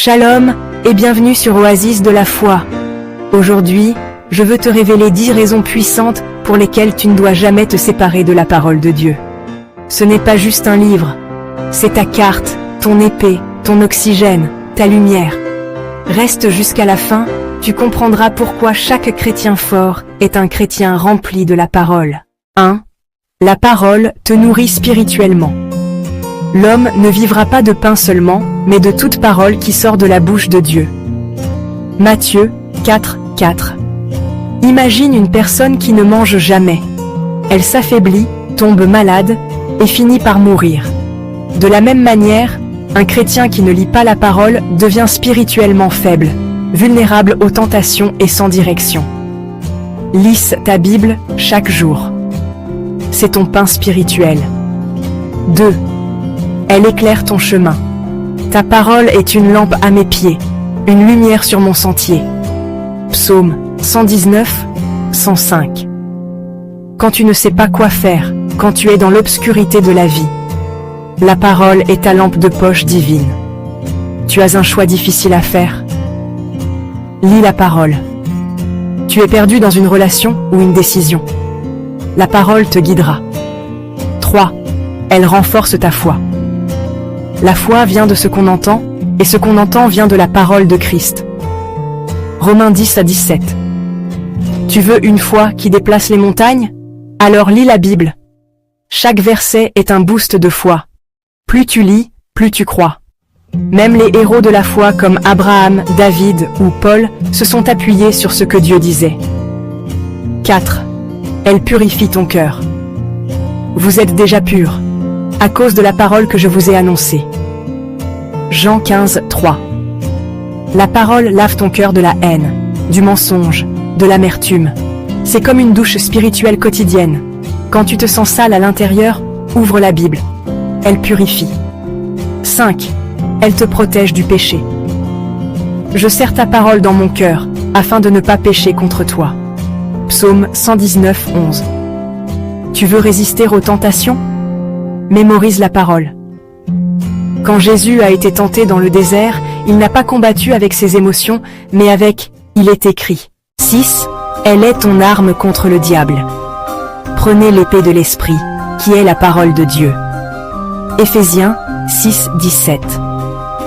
Shalom et bienvenue sur Oasis de la foi. Aujourd'hui, je veux te révéler 10 raisons puissantes pour lesquelles tu ne dois jamais te séparer de la parole de Dieu. Ce n'est pas juste un livre, c'est ta carte, ton épée, ton oxygène, ta lumière. Reste jusqu'à la fin, tu comprendras pourquoi chaque chrétien fort est un chrétien rempli de la parole. 1. La parole te nourrit spirituellement. L'homme ne vivra pas de pain seulement, mais de toute parole qui sort de la bouche de Dieu. Matthieu 4:4. Imagine une personne qui ne mange jamais. Elle s'affaiblit, tombe malade, et finit par mourir. De la même manière, un chrétien qui ne lit pas la parole devient spirituellement faible, vulnérable aux tentations et sans direction. Lis ta Bible chaque jour. C'est ton pain spirituel. 2. Elle éclaire ton chemin. Ta parole est une lampe à mes pieds, une lumière sur mon sentier. Psaume 119, 105. Quand tu ne sais pas quoi faire, quand tu es dans l'obscurité de la vie, la parole est ta lampe de poche divine. Tu as un choix difficile à faire. Lis la parole. Tu es perdu dans une relation ou une décision. La parole te guidera. 3. Elle renforce ta foi. La foi vient de ce qu'on entend, et ce qu'on entend vient de la parole de Christ. Romains 10-17. Tu veux une foi qui déplace les montagnes? Alors lis la Bible. Chaque verset est un boost de foi. Plus tu lis, plus tu crois. Même les héros de la foi comme Abraham, David ou Paul se sont appuyés sur ce que Dieu disait. 4. Elle purifie ton cœur. Vous êtes déjà pur, à cause de la parole que je vous ai annoncée. Jean 15:3. La parole lave ton cœur de la haine, du mensonge, de l'amertume. C'est comme une douche spirituelle quotidienne. Quand tu te sens sale à l'intérieur, ouvre la Bible. Elle purifie. 5. Elle te protège du péché. Je serre ta parole dans mon cœur, afin de ne pas pécher contre toi. Psaume 119:11. Tu veux résister aux tentations? Mémorise la parole. Quand Jésus a été tenté dans le désert, il n'a pas combattu avec ses émotions, mais avec « il est écrit ». 6. Elle est ton arme contre le diable. Prenez l'épée de l'esprit, qui est la parole de Dieu. Éphésiens 6:17.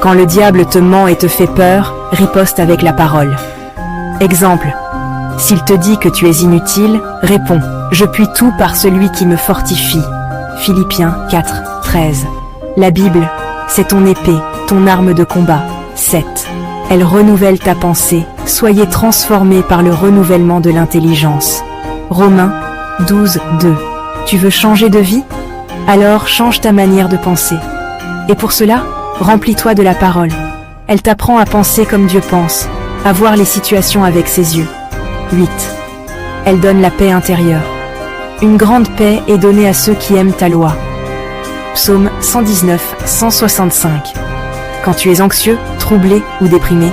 Quand le diable te ment et te fait peur, riposte avec la parole. Exemple. S'il te dit que tu es inutile, réponds « Je puis tout par celui qui me fortifie ». Philippiens 4:13. La Bible, c'est ton épée, ton arme de combat. 7. Elle renouvelle ta pensée, soyez transformés par le renouvellement de l'intelligence. Romains 12:2. Tu veux changer de vie? Alors change ta manière de penser. Et pour cela, remplis-toi de la parole. Elle t'apprend à penser comme Dieu pense, à voir les situations avec ses yeux. 8. Elle donne la paix intérieure. Une grande paix est donnée à ceux qui aiment ta loi. Psaume 119, 165. Quand tu es anxieux, troublé ou déprimé,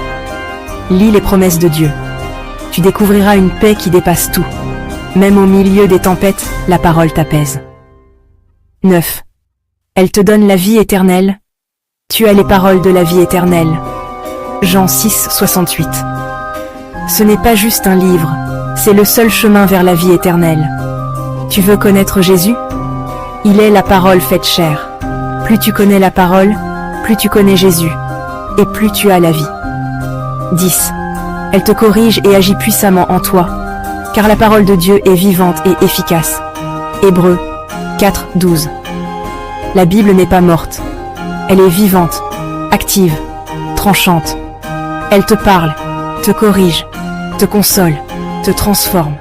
lis les promesses de Dieu. Tu découvriras une paix qui dépasse tout. Même au milieu des tempêtes, la parole t'apaise. 9. Elle te donne la vie éternelle. Tu as les paroles de la vie éternelle. Jean 6:68. Ce n'est pas juste un livre, c'est le seul chemin vers la vie éternelle. Tu veux connaître Jésus? Il est la parole faite chair. Plus tu connais la parole, plus tu connais Jésus, et plus tu as la vie. 10. Elle te corrige et agit puissamment en toi, car la parole de Dieu est vivante et efficace. Hébreux 4:12. La Bible n'est pas morte. Elle est vivante, active, tranchante. Elle te parle, te corrige, te console, te transforme.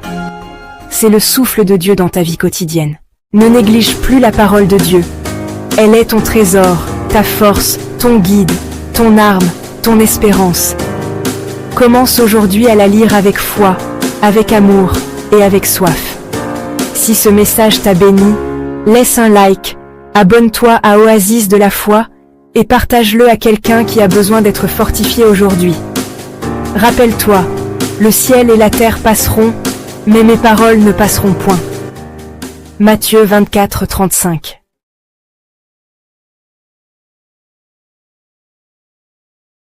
C'est le souffle de Dieu dans ta vie quotidienne. Ne néglige plus la parole de Dieu. Elle est ton trésor, ta force, ton guide, ton arme, ton espérance. Commence aujourd'hui à la lire avec foi, avec amour et avec soif. Si ce message t'a béni, laisse un like, abonne-toi à Oasis de la foi et partage-le à quelqu'un qui a besoin d'être fortifié aujourd'hui. Rappelle-toi, le ciel et la terre passeront, mais mes paroles ne passeront point. Matthieu 24:35.